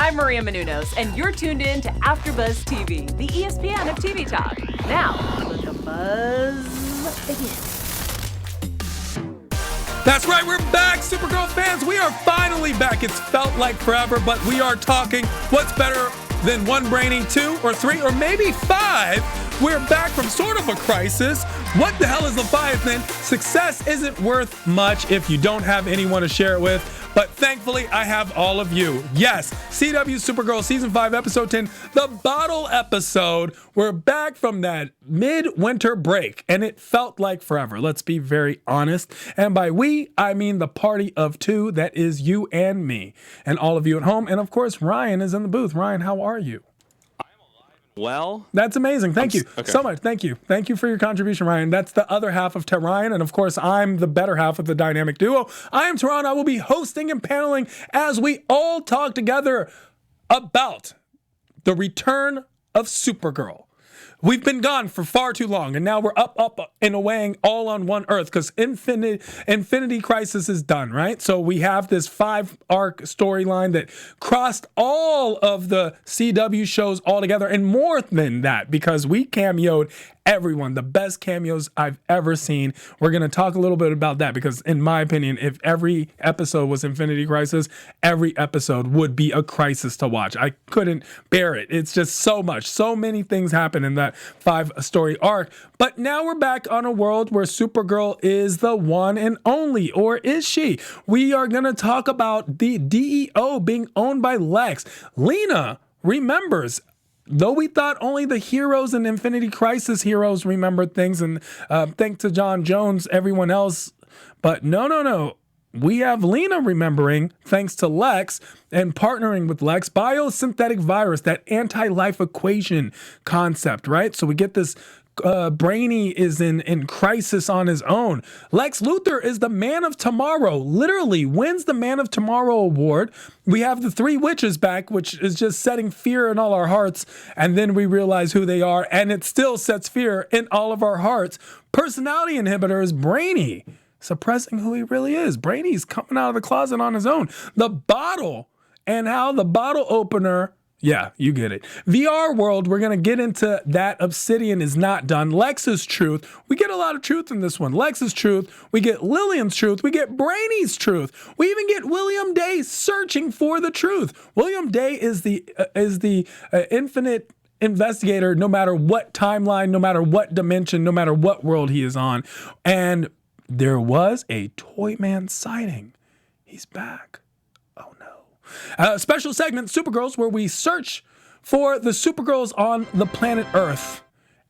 I'm Maria Menounos, and you're tuned in to AfterBuzz TV, the ESPN of TV talk. Now, let the buzz begin. That's right, we're back, Supergirl fans. We are finally back. It's felt like forever, but we are talking what's better than one Brainy, 2 or 3 or maybe 5. We're back from sort of a crisis. What the hell is Leviathan? Success isn't worth much if you don't have anyone to share it with. But thankfully, I have all of you. Yes, CW Supergirl Season 5, Episode 10, the bottle episode. We're back from that mid-winter break, and it felt like forever. Let's be very honest. And by we, I mean the party of two. That is you and me, and all of you at home. And of course, Ryan is in the booth. Ryan, how are you? Well, that's amazing. Thank you so much. Thank you. Thank you for your contribution, Ryan. That's the other half of Ryan. And of course, I'm the better half of the dynamic duo. I am Teron. I will be hosting and paneling as we all talk together about the return of Supergirl. We've been gone for far too long, and now we're up, and away all on one Earth because Infinity Crisis is done, right? So we have this 5-arc storyline that crossed all of the CW shows altogether, and more than that, because we cameoed everyone, the best cameos I've ever seen. We're going to talk a little bit about that because, in my opinion, if every episode was Infinity Crisis, every episode would be a crisis to watch. I couldn't bear it. It's just so much. So many things happen in that 5-story arc. But now we're back on a world where Supergirl is the one and only, or is she? We are going to talk about the DEO being owned by Lex. Lena remembers. Though we thought only the heroes and Infinity Crisis heroes remembered things, and thanks to Jon Jonzz, everyone else. But no. We have Lena remembering, thanks to Lex, and partnering with Lex, biosynthetic virus, that anti-life equation concept, right? So we get this Brainy is in crisis on his own. Lex Luthor is the Man of Tomorrow, literally wins the Man of Tomorrow award. We have the 3 witches back, which is just setting fear in all our hearts. And then we realize who they are, and it still sets fear in all of our hearts. Personality inhibitor is Brainy, suppressing who he really is. Brainy's coming out of the closet on his own. The bottle, and how the bottle opener, yeah, you get it. VR world, we're going to get into that. Obsidian is not done. Lex's truth. We get a lot of truth in this one. Lex's truth. We get Lillian's truth. We get Brainy's truth. We even get William Day searching for the truth. William Day is the infinite investigator, no matter what timeline, no matter what dimension, no matter what world he is on. And there was a Toyman sighting. He's back. Special segment, Supergirls, where we search for the Supergirls on the planet Earth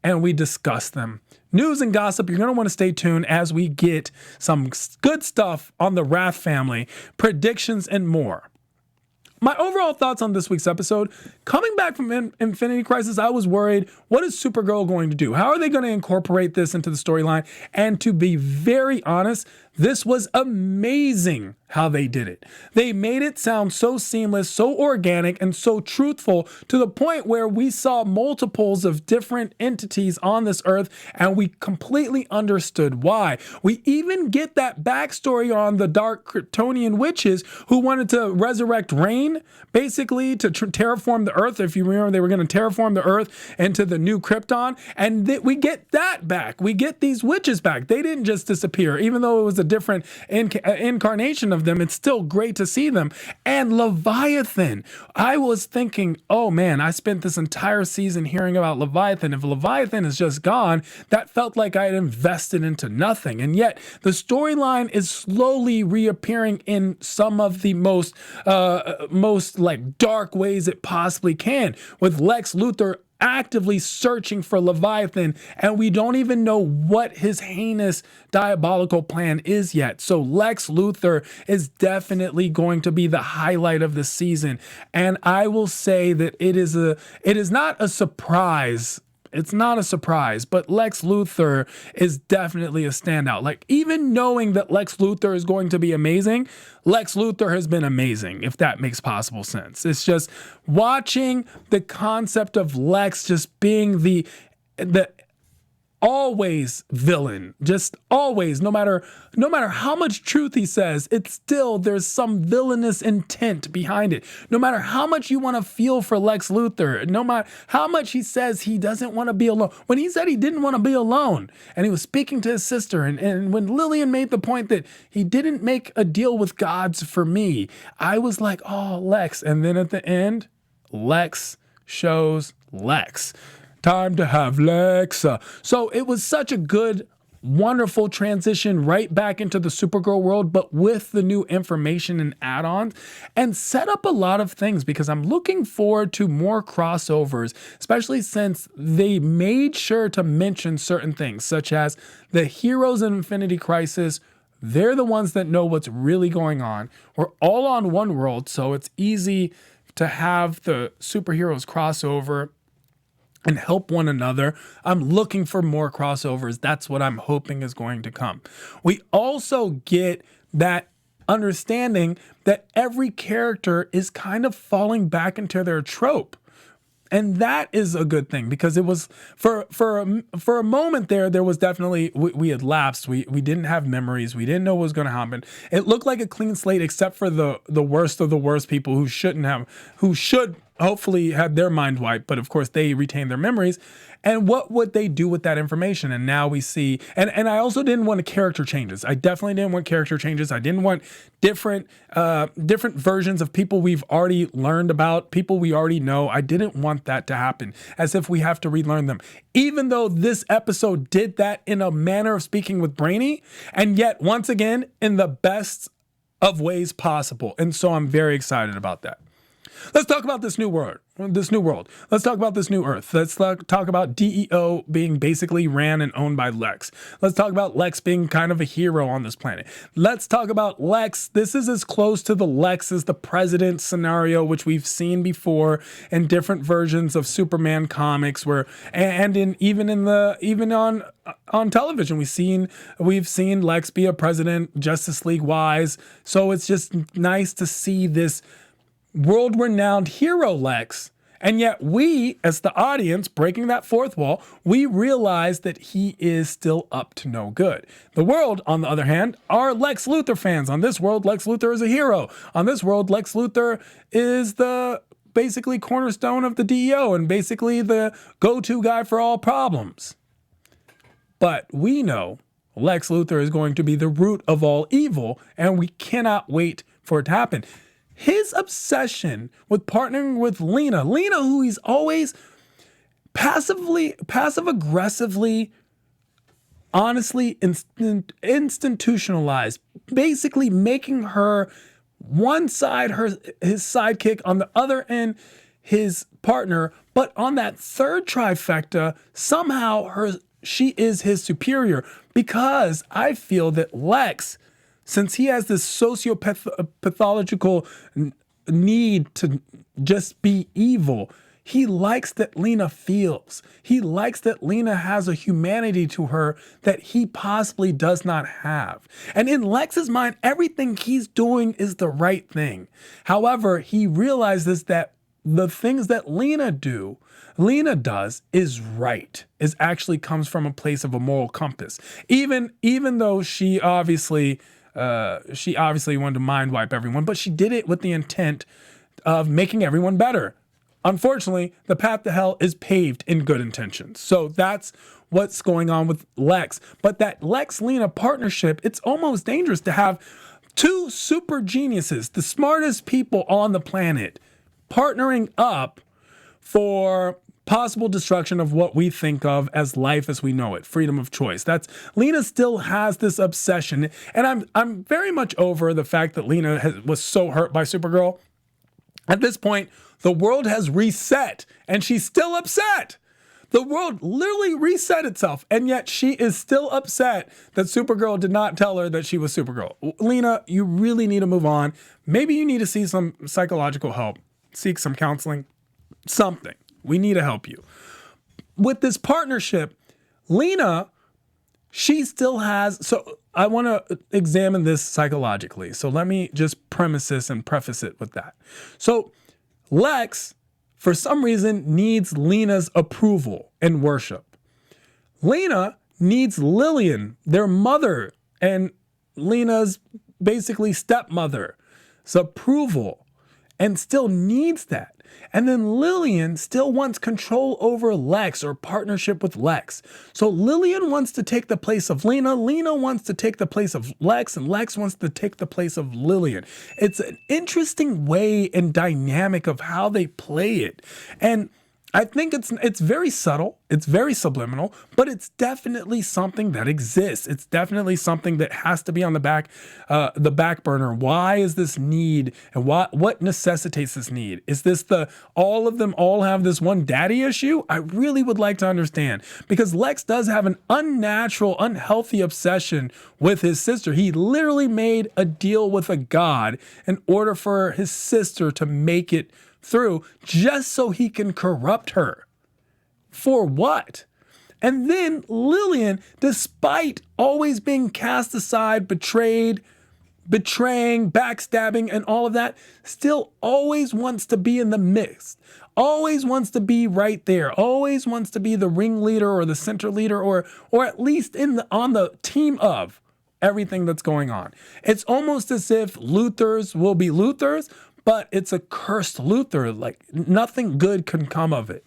and we discuss them. News and gossip, you're going to want to stay tuned as we get some good stuff on the Rath family, predictions, and more. My overall thoughts on this week's episode, coming back from Infinity Crisis, I was worried, what is Supergirl going to do? How are they going to incorporate this into the storyline? And to be very honest, this was amazing how they did it. They made it sound so seamless, so organic, and so truthful to the point where we saw multiples of different entities on this Earth, and we completely understood why. We even get that backstory on the dark Kryptonian witches who wanted to resurrect Rain, basically to terraform the Earth. If you remember, they were going to terraform the Earth into the new Krypton, and we get that back. We get these witches back. They didn't just disappear, even though it was a different incarnation of them. It's still great to see them. And Leviathan, I was thinking, oh man, I spent this entire season hearing about Leviathan. If Leviathan is just gone, that felt like I had invested into nothing. And yet the storyline is slowly reappearing in some of the most like dark ways it possibly can, with Lex Luthor actively searching for Leviathan, and we don't even know what his heinous diabolical plan is yet. So Lex Luthor is definitely going to be the highlight of the season, and I will say that it is not a surprise. It's not a surprise, but Lex Luthor is definitely a standout. Like, even knowing that Lex Luthor is going to be amazing, Lex Luthor has been amazing, if that makes possible sense. It's just watching the concept of Lex just being the always villain, just always, no matter how much truth he says, it's still, there's some villainous intent behind it. No matter how much you want to feel for Lex Luthor, no matter how much he says he doesn't want to be alone. When he said he didn't want to be alone and he was speaking to his sister, and when Lillian made the point that he didn't make a deal with gods for me, I was like, oh, Lex. And then at the end, Lex shows Lex. Time to have Lex. So it was such a good, wonderful transition right back into the Supergirl world, but with the new information and add-ons, and set up a lot of things, because I'm looking forward to more crossovers, especially since they made sure to mention certain things, such as the heroes in Infinity Crisis. They're the ones that know what's really going on. We're all on one world, so it's easy to have the superheroes cross over and help one another. I'm looking for more crossovers. That's what I'm hoping is going to come. We also get that understanding that every character is kind of falling back into their trope. And that is a good thing, because it was for a moment there was definitely, we had lapsed. We didn't have memories. We didn't know what was going to happen. It looked like a clean slate, except for the worst of the worst people who should hopefully had their mind wiped, but of course they retain their memories. And what would they do with that information? And now we see, and I also didn't want character changes. I definitely didn't want character changes. I didn't want different versions of people we've already learned about, people we already know. I didn't want that to happen, as if we have to relearn them. Even though this episode did that in a manner of speaking with Brainy, and yet once again in the best of ways possible. And so I'm very excited about that. Let's talk about this new world. Let's talk about this new Earth. Let's talk about DEO being basically ran and owned by Lex. Let's talk about Lex being kind of a hero on this planet. Let's talk about Lex. This is as close to the Lex as the president scenario, which we've seen before in different versions of Superman comics, even on television, we've seen Lex be a president, Justice League wise. So it's just nice to see this world-renowned hero Lex, and yet we, as the audience, breaking that fourth wall, we realize that he is still up to no good. The world, on the other hand, are Lex Luthor fans. On this world, Lex Luthor is a hero. On this world, Lex Luthor is the basically cornerstone of the DEO and basically the go-to guy for all problems. But we know Lex Luthor is going to be the root of all evil, and we cannot wait for it to happen. His obsession with partnering with Lena, who he's always passive-aggressively, honestly institutionalized, basically making her one side his sidekick, on the other end his partner, but on that third trifecta, somehow she is his superior, because I feel that Lex, since he has this socio-pathological need to just be evil, he likes that Lena feels. He likes that Lena has a humanity to her that he possibly does not have. And in Lex's mind, everything he's doing is the right thing. However, he realizes that the things that Lena does is right, is actually comes from a place of a moral compass. Even though she obviously wanted to mind wipe everyone, but she did it with the intent of making everyone better. Unfortunately, the path to hell is paved in good intentions. So that's what's going on with Lex. But that Lex-Lena partnership, it's almost dangerous to have two super geniuses, the smartest people on the planet, partnering up for possible destruction of what we think of as life as we know it, freedom of choice. Lena still has this obsession, and I'm very much over the fact that Lena was so hurt by Supergirl. At this point, the world has reset, and she's still upset. The world literally reset itself, and yet she is still upset that Supergirl did not tell her that she was Supergirl. Lena, you really need to move on. Maybe you need to see some psychological help, seek some counseling, something. We need to help you. With this partnership, Lena, she still has, so I want to examine this psychologically. So let me just premise this and preface it with that. So Lex, for some reason, needs Lena's approval and worship. Lena needs Lillian, their mother, and Lena's basically stepmother's approval, and still needs that. And then Lillian still wants control over Lex or partnership with Lex. So Lillian wants to take the place of Lena. Lena wants to take the place of Lex, and Lex wants to take the place of Lillian. It's an interesting way and dynamic of how they play it. And I think it's very subtle, it's very subliminal, but it's definitely something that exists. It's definitely something that has to be on the back burner. Why is this need, and what necessitates this need? Is this all of them all have this one daddy issue? I really would like to understand, because Lex does have an unnatural, unhealthy obsession with his sister. He literally made a deal with a god in order for his sister to make it through, just so he can corrupt her. For what? And then Lillian, despite always being cast aside, betraying, backstabbing, and all of that, still always wants to be in the mix. Always wants to be right there. Always wants to be the ringleader or the center leader, or at least on the team of everything that's going on. It's almost as if Luthors will be Luthors, but it's a cursed Luthor. Like, nothing good can come of it.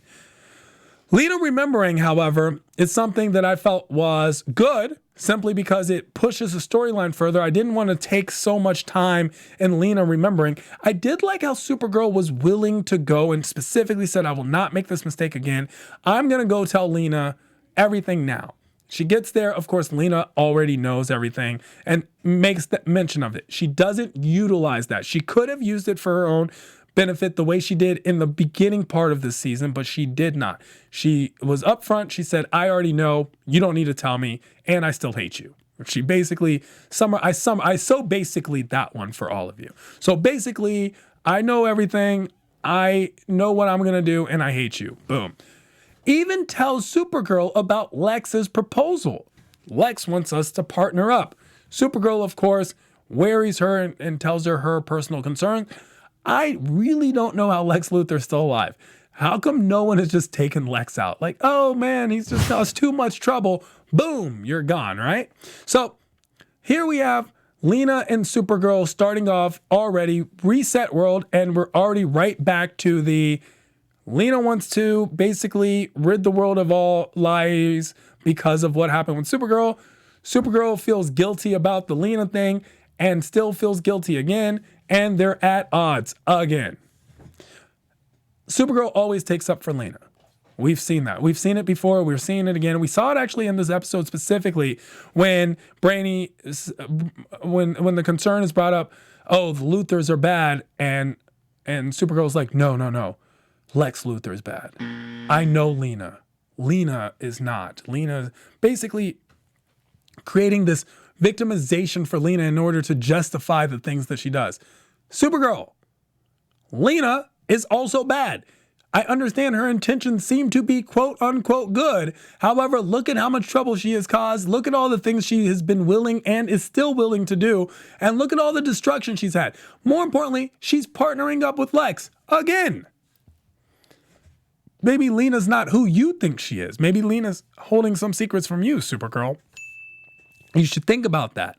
Lena remembering, however, is something that I felt was good, simply because it pushes the storyline further. I didn't want to take so much time in Lena remembering. I did like how Supergirl was willing to go and specifically said, I will not make this mistake again. I'm going to go tell Lena everything now. She gets there. Of course, Lena already knows everything and makes mention of it. She doesn't utilize that. She could have used it for her own benefit the way she did in the beginning part of this season, but she did not. She was upfront. She said, I already know. You don't need to tell me, and I still hate you. She basically, I so basically that one for all of you. So basically, I know everything. I know what I'm going to do, and I hate you. Boom. Even tells Supergirl about Lex's proposal. Lex wants us to partner up. Supergirl, of course, worries her and tells her personal concern. I really don't know how Lex Luthor's still alive. How come no one has just taken Lex out? Like, oh man, he's just caused too much trouble. Boom, you're gone, right? So here we have Lena and Supergirl starting off already, reset world, and we're already right back to the Lena wants to basically rid the world of all lies because of what happened with Supergirl. Supergirl feels guilty about the Lena thing and still feels guilty again, and they're at odds again. Supergirl always takes up for Lena. We've seen that. We've seen it before. We're seeing it again. We saw it actually in this episode specifically when Brainy, when the concern is brought up, oh, the Luthors are bad, and Supergirl's like, no. Lex Luthor is bad. I know Lena. Lena is not. Lena basically creating this victimization for Lena in order to justify the things that she does. Supergirl. Lena is also bad. I understand her intentions seem to be quote unquote good. However, look at how much trouble she has caused. Look at all the things she has been willing and is still willing to do. And look at all the destruction she's had. More importantly, she's partnering up with Lex again. Maybe Lena's not who you think she is. Maybe Lena's holding some secrets from you, Supergirl. You should think about that.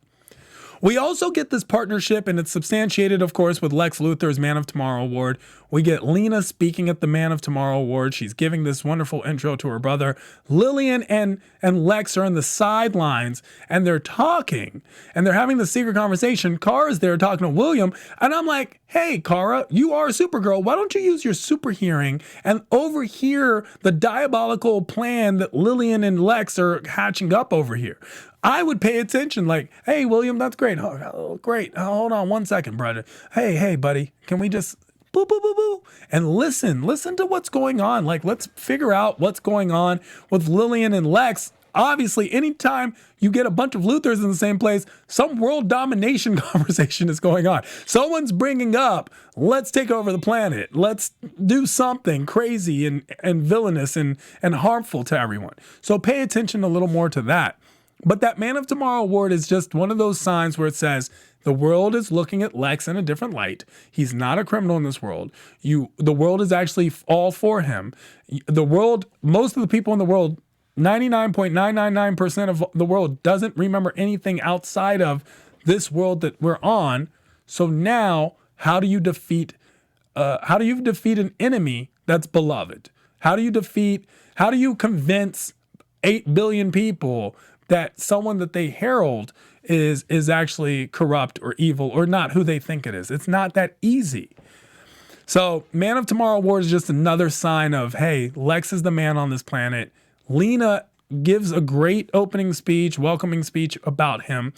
We also get this partnership, and it's substantiated, of course, with Lex Luthor's Man of Tomorrow Award. We get Lena speaking at the Man of Tomorrow Award. She's giving this wonderful intro to her brother. Lillian and Lex are in the sidelines, and they're talking, and they're having the secret conversation. Kara's there talking to William, and I'm like, hey, Kara, you are Supergirl. Why don't you use your super hearing and overhear the diabolical plan that Lillian and Lex are hatching up over here? I would pay attention, like, hey, William, that's great. Oh, great. Hold on 1 second, brother. Hey, buddy, can we just boo, boo, boo, boo, and listen to what's going on. Like, let's figure out what's going on with Lillian and Lex. Obviously, anytime you get a bunch of Luthors in the same place, some world domination conversation is going on. Someone's bringing up, let's take over the planet. Let's do something crazy and villainous and harmful to everyone. So pay attention a little more to that. But that Man of Tomorrow award is just one of those signs where it says the world is looking at Lex in a different light. He's not a criminal in this world. The world is actually all for him. The world, most of the people in the world 99.999% of the world doesn't remember anything outside of this world that we're on. So now, how do you defeat an enemy that's beloved? How do you convince 8 billion people that someone that they herald is actually corrupt or evil or not who they think it is? It's not that easy. So Man of Tomorrow War is just another sign of, hey, Lex is the man on this planet. Lena gives a great opening speech, welcoming speech about him,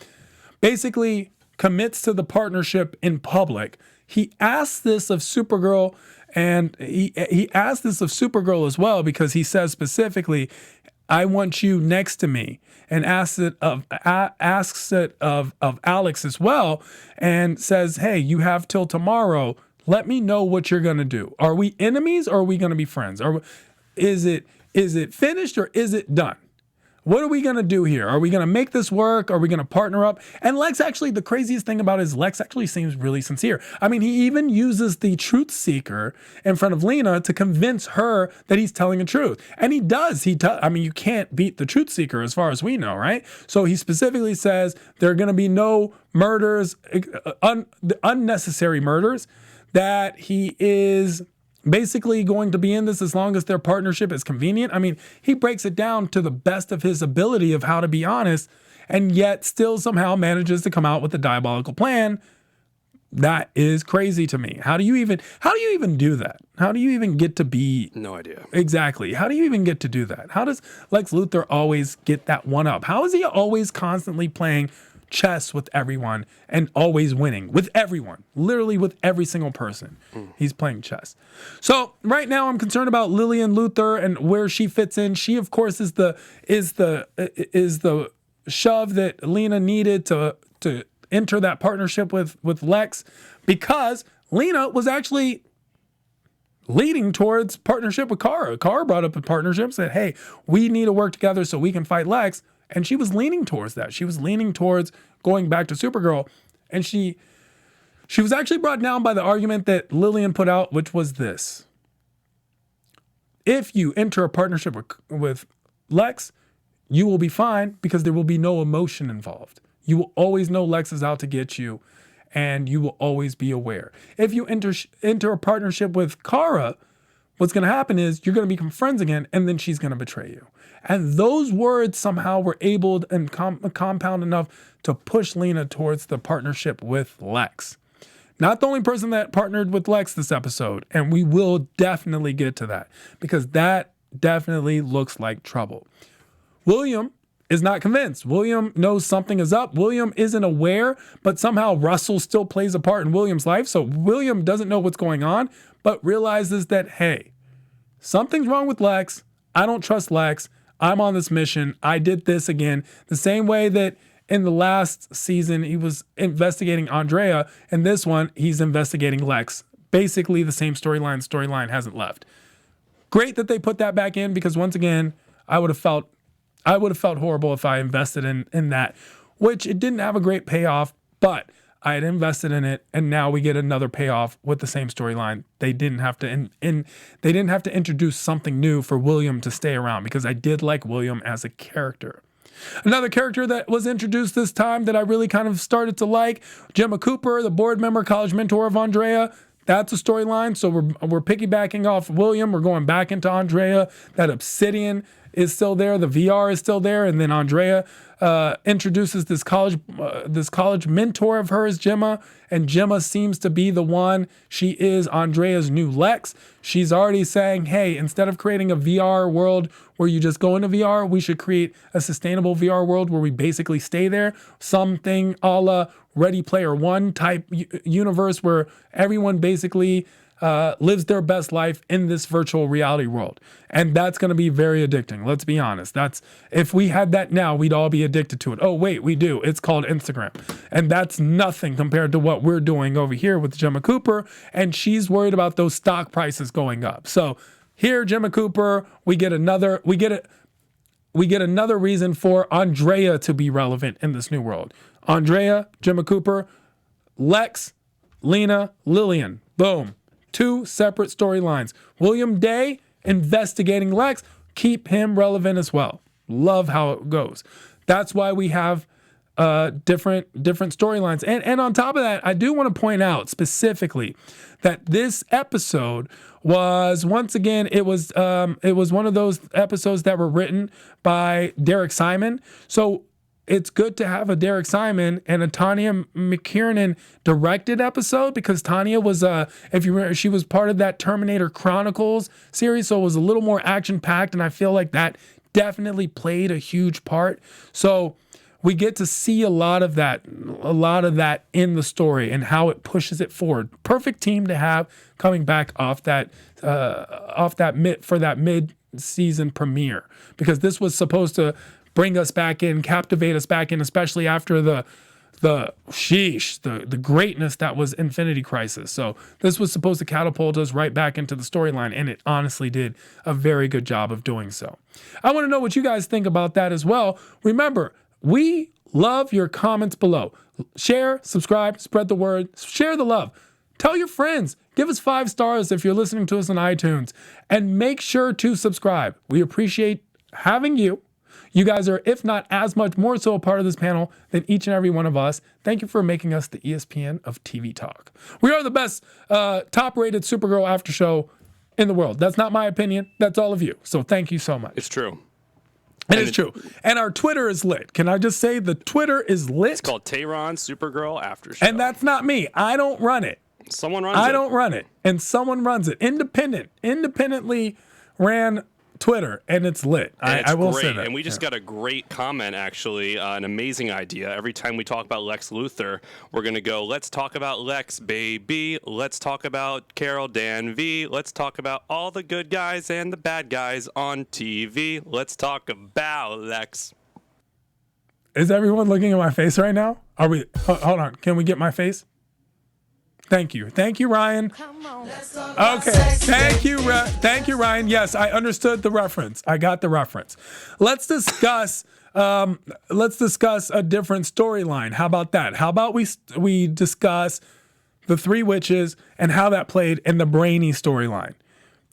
basically commits to the partnership in public. He asked this of Supergirl, and he asked this of Supergirl as well, because he says specifically, I want you next to me, and asks it of Alex as well, and says, hey, you have till tomorrow. Let me know what you're going to do. Are we enemies or are we going to be friends? Is it finished or is it done? What are we going to do here? Are we going to make this work? Are we going to partner up? And Lex, actually, the craziest thing about it is Lex actually seems really sincere. I mean, he even uses the truth seeker in front of Lena to convince her that he's telling the truth. And he does. I mean, you can't beat the truth seeker as far as we know, right? So he specifically says there are going to be no murders, unnecessary murders, that he is basically going to be in this as long as their partnership is convenient. I mean, he breaks it down to the best of his ability of how to be honest, and yet still somehow manages to come out with a diabolical plan. That is crazy to me. How do you even do that? How do you even get to be? No idea. Exactly. How do you even get to do that? How does Lex Luthor always get that one up? How is he always constantly playing chess with everyone and always winning with everyone, literally with every single person? He's playing chess. So right now I'm concerned about Lillian Luthor and where she fits in. She, of course, is the shove that Lena needed to enter that partnership with Lex, because Lena was actually leading towards partnership with Kara. Kara brought up a partnership, said, hey, we need to work together so we can fight Lex. And she was leaning towards that. She was leaning towards going back to Supergirl. And she was actually brought down by the argument that Lillian put out, which was this. If you enter a partnership with Lex, you will be fine because there will be no emotion involved. You will always know Lex is out to get you, and you will always be aware. If you enter a partnership with Kara, what's going to happen is you're going to become friends again, and then she's going to betray you. And those words somehow were able and compound enough to push Lena towards the partnership with Lex. Not the only person that partnered with Lex this episode, and we will definitely get to that, because that definitely looks like trouble. William is not convinced. William knows something is up. William isn't aware, but somehow Russell still plays a part in William's life. So William doesn't know what's going on, but realizes that, hey, something's wrong with Lex. I don't trust Lex. I'm on this mission. I did this again. The same way that in the last season, he was investigating Andrea. In this one, he's investigating Lex. Basically the same storyline. Storyline hasn't left. Great that they put that back in, because once again, I would have felt horrible if I invested in that, which it didn't have a great payoff, but I had invested in it, and now we get another payoff with the same storyline. They didn't have to introduce something new for William to stay around, because I did like William as a character. Another character that was introduced this time that I really kind of started to like, Gemma Cooper, the board member, college mentor of Andrea. That's a storyline. So we're piggybacking off William. We're going back into Andrea. That Obsidian is still there. The VR is still there. And then Andrea introduces this college mentor of hers, Gemma. And Gemma seems to be the one. She is Andrea's new Lex. She's already saying, hey, instead of creating a VR world where you just go into VR, we should create a sustainable VR world where we basically stay there. Something a la Ready Player One type universe where everyone basically lives their best life in this virtual reality world. And that's going to be very addicting. Let's be honest. If we had that now, we'd all be addicted to it. Oh, wait, we do. It's called Instagram. And that's nothing compared to what we're doing over here with Gemma Cooper. And she's worried about those stock prices going up. So here, Gemma Cooper, we get another reason for Andrea to be relevant in this new world. Andrea, Gemma Cooper, Lex, Lena, Lillian. Boom. 2 separate storylines. William Day investigating Lex. Keep him relevant as well. Love how it goes. That's why we have different storylines. And on top of that, I do want to point out specifically that this episode was, once again, it was one of those episodes that were written by Derek Simon. So it's good to have a Derek Simon and a Tanya McKiernan directed episode, because Tanya was, if you remember, she was part of that Terminator Chronicles series, so it was a little more action packed, and I feel like that definitely played a huge part. So we get to see a lot of that in the story and how it pushes it forward. Perfect team to have coming back off that mid-season premiere, because this was supposed to bring us back in, captivate us back in, especially after the greatness that was Infinity Crisis. So this was supposed to catapult us right back into the storyline, and it honestly did a very good job of doing so. I want to know what you guys think about that as well. Remember, we love your comments below. Share, subscribe, spread the word, share the love. Tell your friends. Give us 5 stars if you're listening to us on iTunes, and make sure to subscribe. We appreciate having you. You guys are, if not as much, more so a part of this panel than each and every one of us. Thank you for making us the ESPN of TV talk. We are the best top-rated Supergirl after show in the world. That's not my opinion. That's all of you. So thank you so much. It's true. It is true. And our Twitter is lit. Can I just say the Twitter is lit? It's called Tehran Supergirl After Show. And that's not me. I don't run it. Someone runs it. I don't run it. And someone runs it. Independently ran Twitter, and it's lit. And I will great. say that. And we just got a great comment, actually, an amazing idea. Every time we talk about Lex Luthor, we're going to go, let's talk about Lex, baby. Let's talk about Carol Danvey. Let's talk about all the good guys and the bad guys on TV. Let's talk about Lex. Is everyone looking at my face right now? Are we? Hold on. Can we get my face? Thank you. Thank you, Ryan. Okay. Thank you, Ryan. Yes, I understood the reference. I got the reference. Let's discuss a different storyline. How about that? How about we discuss the 3 witches and how that played in the Brainy storyline?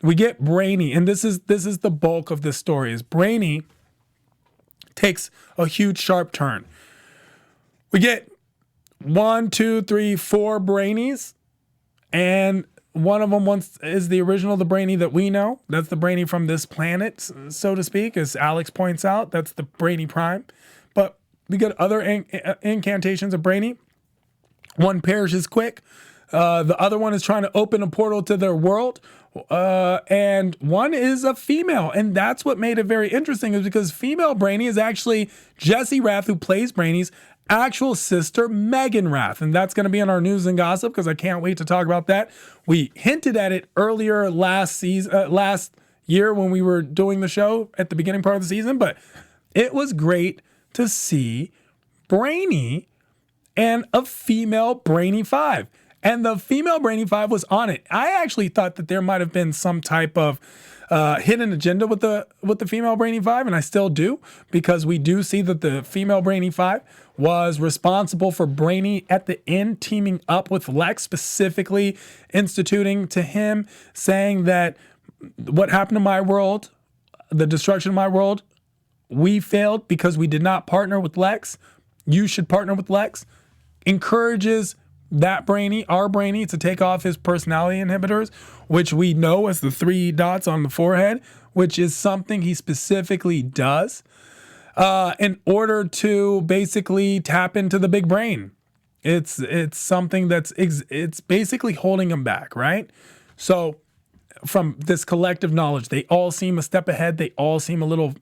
We get Brainy, and this is the bulk of this story. Is Brainy takes a huge sharp turn. We get 1, 2, 3, 4 Brainies, and one of them is the original, the Brainy that we know. That's the Brainy from this planet, so to speak, as Alex points out. That's the Brainy Prime. But we got other incantations of Brainy. One perishes quick. The other one is trying to open a portal to their world. And one is a female. And that's what made it very interesting, is because female Brainy is actually Jesse Rath, who plays Brainy's actual sister, Meaghan Rath. And that's going to be in our news and gossip, because I can't wait to talk about that. We hinted at it earlier last year when we were doing the show at the beginning part of the season, but it was great to see Brainy and a female Brainy 5. And the female Brainy 5 was on it. I actually thought that there might have been some type of hidden agenda with the female Brainy 5, and I still do, because we do see that the female Brainy 5 was responsible for Brainy at the end teaming up with Lex, specifically instituting to him, saying that what happened to my world, the destruction of my world, we failed because we did not partner with Lex. You should partner with Lex. Encourages that Brainy, our Brainy, to take off his personality inhibitors, which we know as the 3 dots on the forehead, which is something he specifically does in order to basically tap into the big brain. It's something it's basically holding him back, right? So from this collective knowledge, they all seem a step ahead. They all seem a little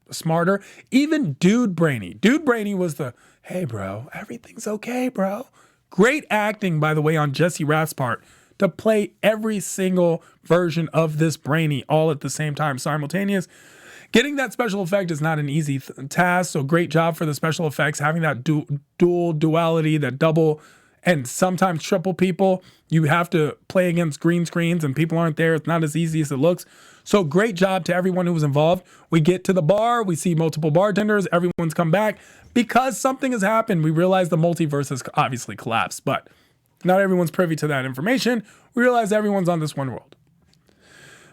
smarter. Even Dude Brainy. Dude Brainy was the, hey, bro, everything's okay, bro. Great acting, by the way, on Jesse Rath's part to play every single version of this Brainy all at the same time, simultaneous. Getting that special effect is not an easy task, so great job for the special effects, having that duality, that double and sometimes triple people. You have to play against green screens and people aren't there. It's not as easy as it looks. So great job to everyone who was involved. We get to the bar. We see multiple bartenders. Everyone's come back because something has happened. We realize the multiverse has obviously collapsed, but not everyone's privy to that information. We realize everyone's on this one world.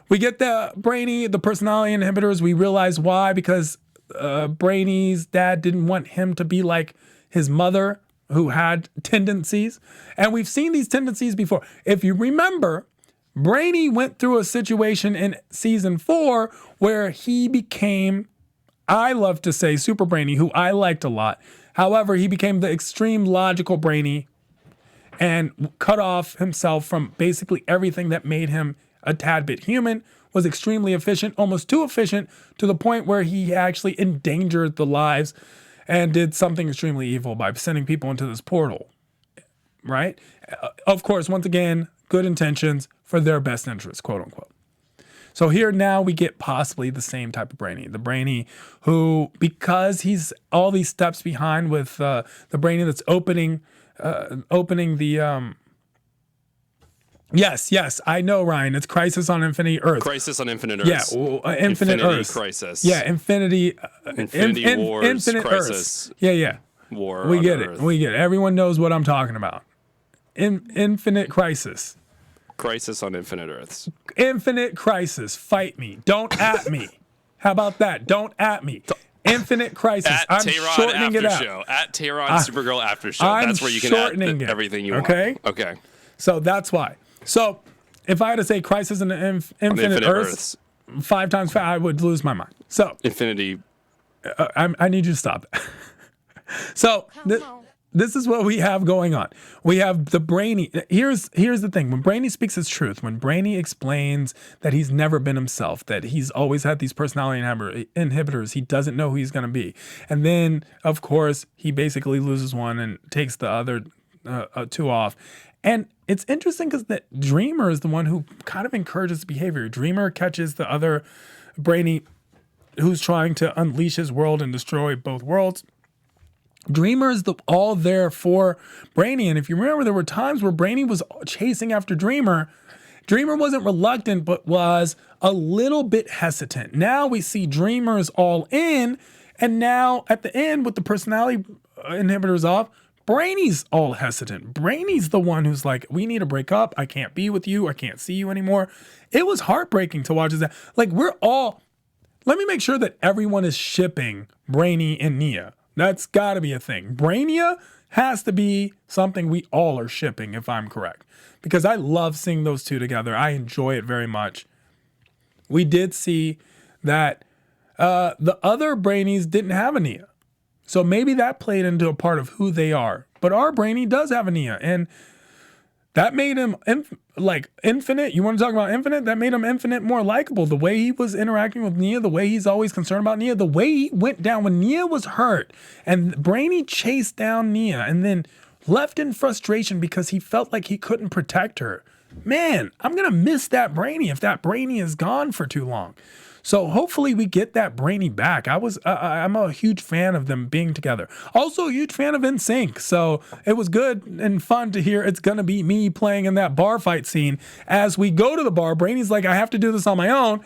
We get the Brainy, the personality inhibitors. We realize why, because Brainy's dad didn't want him to be like his mother, who had tendencies. And we've seen these tendencies before. If you remember, Brainy went through a situation in season 4 where he became, I love to say, Super Brainy, who I liked a lot. However, he became the extreme logical Brainy and cut off himself from basically everything that made him a tad bit human, was extremely efficient, almost too efficient, to the point where he actually endangered the lives and did something extremely evil by sending people into this portal, right? Of course, once again, good intentions for their best interest, quote unquote. So here now we get possibly the same type of Brainy. The Brainy who, because he's all these steps behind with the Brainy that's opening the... Yes, I know, Ryan. It's Crisis on Infinite Earth. Crisis on Infinite Earth. Yeah, Infinite Earth. Crisis. Yeah, Infinity Wars. Infinite Crisis. Earth. Yeah. War. We on get Earth. it. We get it. Everyone knows what I'm talking about. Infinite Crisis. Crisis on Infinite Earths. Infinite Crisis. Fight me. Don't at me. How about that? Don't at me. Infinite Crisis. At I'm Tehran shortening it After out. Show. At Tehran Supergirl After Show. I'm That's where you can shortening add it. everything you Okay? want. Okay. So that's why. So if I had to say Crisis in Infinite Earths 5 times fast, I would lose my mind. So Infinity. I need you to stop that. So this is what we have going on. We have the Brainy. Here's the thing. When Brainy speaks his truth, when Brainy explains that he's never been himself, that he's always had these personality inhibitors, he doesn't know who he's going to be. And then, of course, he basically loses one and takes the other 2 off. And it's interesting because that Dreamer is the one who kind of encourages behavior. Dreamer catches the other Brainy who's trying to unleash his world and destroy both worlds. Dreamer is all there for Brainy. And if you remember, there were times where Brainy was chasing after Dreamer. Dreamer wasn't reluctant, but was a little bit hesitant. Now we see Dreamer's all in. And now at the end, with the personality inhibitors off, Brainy's all hesitant. Brainy's the one who's like, we need to break up. I can't be with you. I can't see you anymore. It was heartbreaking to watch that. Like, let me make sure that everyone is shipping Brainy and Nia. That's got to be a thing. Brainia has to be something we all are shipping, if I'm correct. Because I love seeing those two together. I enjoy it very much. We did see that the other Brainies didn't have a Nia. So maybe that played into a part of who they are. But our Brainy does have a Nia. And that made him infinite. You want to talk about infinite? That made him infinite more likable. The way he was interacting with Nia, the way he's always concerned about Nia, the way he went down when Nia was hurt. And Brainy chased down Nia and then left in frustration because he felt like he couldn't protect her. Man, I'm going to miss that Brainy if that Brainy is gone for too long. So hopefully we get that Brainy back. I'm a huge fan of them being together. Also a huge fan of NSYNC. So it was good and fun to hear it's going to be me playing in that bar fight scene. As we go to the bar, Brainy's like, I have to do this on my own.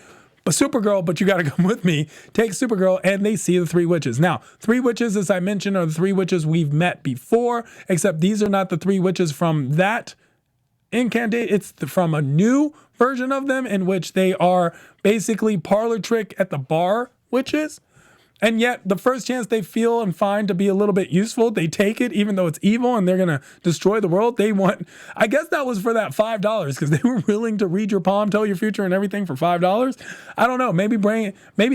But Supergirl, but you got to come with me. Take Supergirl and they see the 3 witches. Now, 3 witches, as I mentioned, are the 3 witches we've met before, except these are not the 3 witches from that incantation. It's from a new version of them in which they are basically parlor trick at the bar witches. And yet the first chance they feel and find to be a little bit useful, they take it, even though it's evil and they're going to destroy the world. I guess that was for that $5 because they were willing to read your palm, tell your future and everything for $5. I don't know. Maybe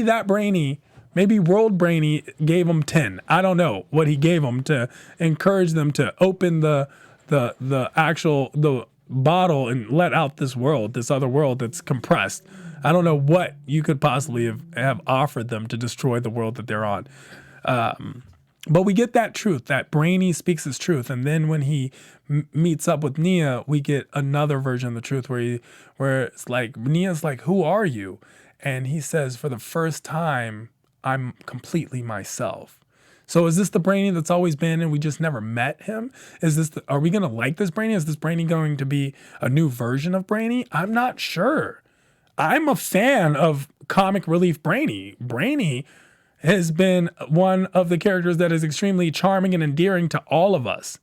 that Brainy, maybe World Brainy gave them 10. I don't know what he gave them to encourage them to open the bottle and let out this other world that's compressed. I don't know what you could possibly have offered them to destroy the world that they're on. But we get that truth, that Brainy speaks his truth. And then when he meets up with Nia, we get another version of the truth where it's like, Nia's like, who are you? And he says, for the first time, I'm completely myself. So is this the Brainy that's always been and we just never met him? Are we going to like this Brainy? Is this Brainy going to be a new version of Brainy? I'm not sure. I'm a fan of comic relief Brainy. Brainy has been one of the characters that is extremely charming and endearing to all of us.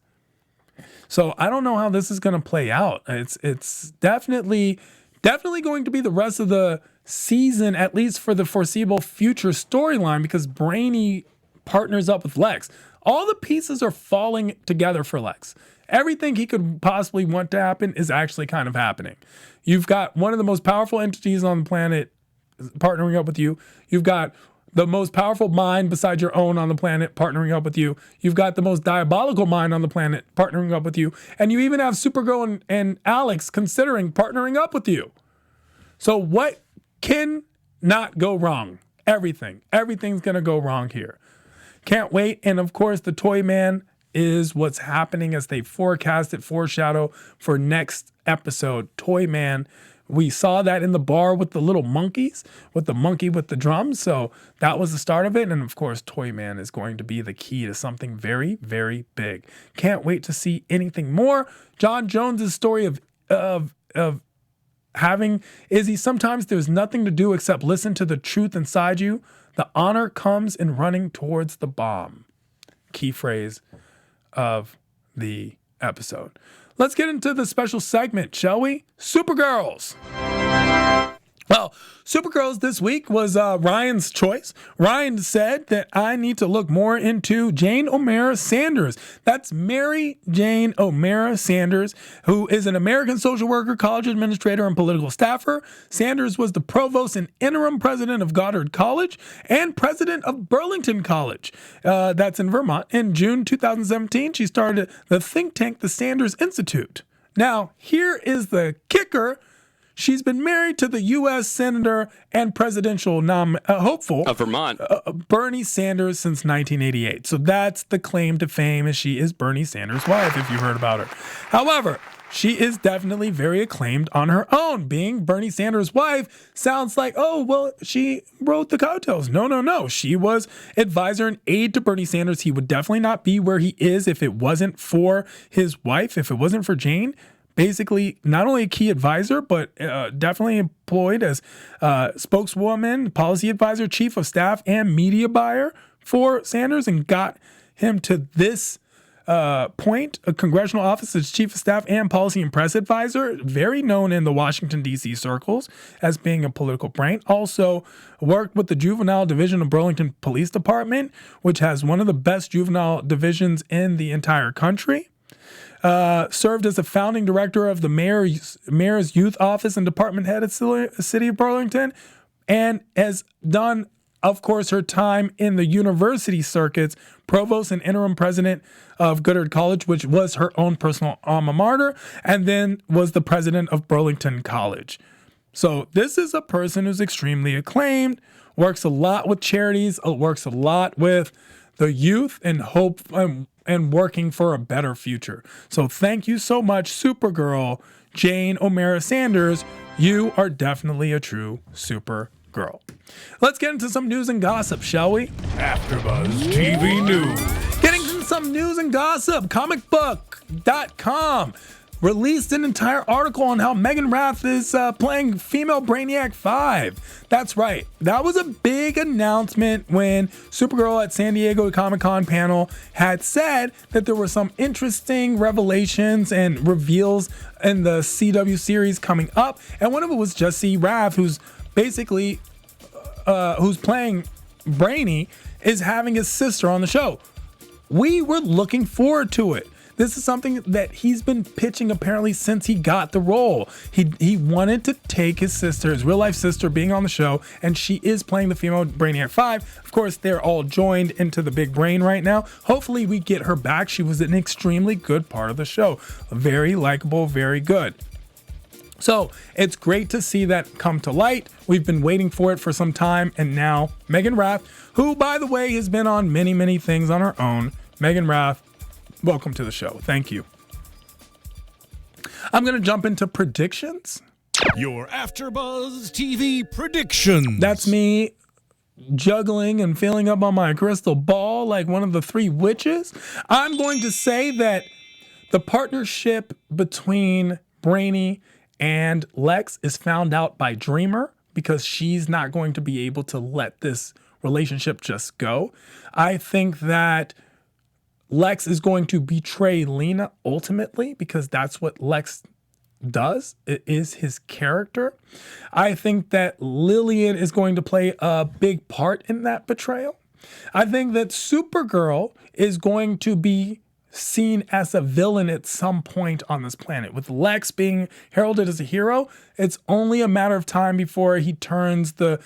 So I don't know how this is going to play out. It's definitely going to be the rest of the season, at least for the foreseeable future storyline, because Brainy partners up with Lex. All the pieces are falling together for Lex. Everything he could possibly want to happen is actually kind of happening. You've got one of the most powerful entities on the planet partnering up with you. You've got the most powerful mind besides your own on the planet partnering up with you. You've got the most diabolical mind on the planet partnering up with you. And you even have Supergirl and Alex considering partnering up with you. So what can not go wrong? Everything. Everything's going to go wrong here. Can't wait. And of course, the Toy Man is what's happening as they foreshadow for next episode. Toy Man. We saw that in the bar with the little monkeys, with the monkey with the drums. So that was the start of it. And of course, Toy Man is going to be the key to something very, very big. Can't wait to see anything more. Jon Jonzz' story of having Izzy, sometimes there's nothing to do except listen to the truth inside you. The honor comes in running towards the bomb. Key phrase of the episode. Let's get into the special segment, shall we? Supergirls. Well, Supergirls this week was Ryan's choice. Ryan said that I need to look more into Jane O'Mara Sanders. That's Mary Jane O'Mara Sanders, who is an American social worker, college administrator, and political staffer. Sanders was the provost and interim president of Goddard College and president of Burlington College. That's in Vermont. In June 2017, she started the think tank, the Sanders Institute. Now, here is the kicker. She's been married to the U.S. Senator and presidential hopeful of Vermont, Bernie Sanders, since 1988. So that's the claim to fame, as she is Bernie Sanders' wife, if you heard about her. However, she is definitely very acclaimed on her own. Being Bernie Sanders' wife sounds like, oh, well, she wrote the coattails. No. She was advisor and aide to Bernie Sanders. He would definitely not be where he is if it wasn't for his wife, if it wasn't for Jane. Basically, not only a key advisor, but definitely employed as spokeswoman, policy advisor, chief of staff, and media buyer for Sanders, and got him to this point, a congressional office as chief of staff and policy and press advisor, very known in the Washington, D.C. circles as being a political brain. Also worked with the juvenile division of Burlington Police Department, which has one of the best juvenile divisions in the entire country. Served as the founding director of the mayor's youth office and department head at the city of Burlington, and has done, of course, her time in the university circuits, provost and interim president of Goddard College, which was her own personal alma mater, and then was the president of Burlington College. So this is a person who's extremely acclaimed, works a lot with charities, works a lot with the youth, and hope and working for a better future. So thank you so much, Supergirl, Jane O'Mara Sanders. You are definitely a true Supergirl. Let's get into some news and gossip, shall we? AfterBuzz TV News. Getting into some news and gossip. Comicbook.com released an entire article on how Meaghan Rath is playing female Brainiac 5. That's right. That was a big announcement when Supergirl at San Diego Comic-Con panel had said that there were some interesting revelations and reveals in the CW series coming up. And one of it was Jesse Rath, who's basically, who's playing Brainy, is having his sister on the show. We were looking forward to it. This is something that he's been pitching apparently since he got the role. He wanted to take his sister, his real life sister, being on the show, and she is playing the female Brainiac 5. Of course, they're all joined into the big brain right now. Hopefully we get her back. She was an extremely good part of the show. Very likable, very good. So it's great to see that come to light. We've been waiting for it for some time, and now Meaghan Rath, who, by the way, has been on many, many things on her own. Meaghan Rath, welcome to the show. Thank you. I'm going to jump into predictions. Your AfterBuzz TV predictions. That's me juggling and filling up on my crystal ball like one of the three witches. I'm going to say that the partnership between Brainy and Lex is found out by Dreamer, because she's not going to be able to let this relationship just go. I think that Lex is going to betray Lena ultimately, because that's what Lex does. It is his character. I think that Lillian is going to play a big part in that betrayal. I think that Supergirl is going to be seen as a villain at some point on this planet. With Lex being heralded as a hero, it's only a matter of time before he turns the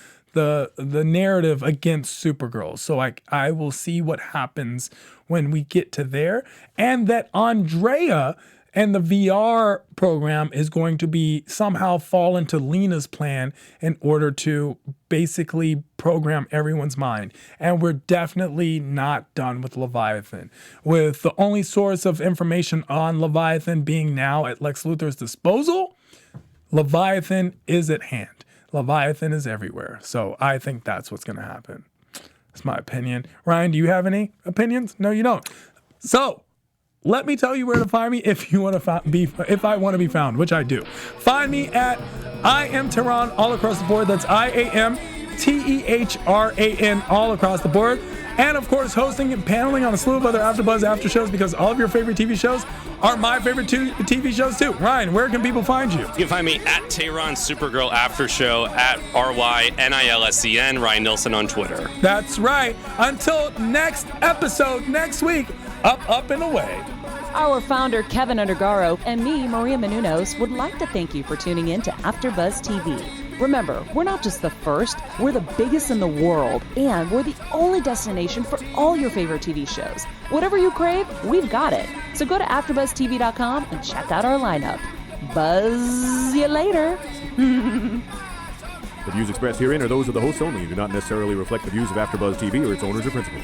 narrative against Supergirl. So I will see what happens when we get to there. And that Andrea and the VR program is going to be somehow fall into Lena's plan in order to basically program everyone's mind. And we're definitely not done with Leviathan. With the only source of information on Leviathan being now at Lex Luthor's disposal, Leviathan is at hand. Leviathan is everywhere. So I think that's what's going to happen. That's my opinion. Ryan, do you have any opinions? No, you don't. So let me tell you where to find me if you want to if I want to be found, which I do. Find me at I Am Tehran all across the board. That's IAMTEHRAN all across the board. And of course, hosting and paneling on a slew of other AfterBuzz after shows, because all of your favorite TV shows are my favorite TV shows too. Ryan, where can people find you? You can find me at Tehran Supergirl After Show, at RYNILSEN, Ryan Nilsson on Twitter. That's right. Until next episode next week, up and away. Our founder, Kevin Undergaro, and me, Maria Menounos, would like to thank you for tuning in to AfterBuzz TV. Remember, we're not just the first, we're the biggest in the world, and we're the only destination for all your favorite TV shows. Whatever you crave, we've got it. So go to AfterBuzzTV.com and check out our lineup. Buzz you later. The views expressed herein are those of the hosts only and do not necessarily reflect the views of AfterBuzz TV or its owners or principals.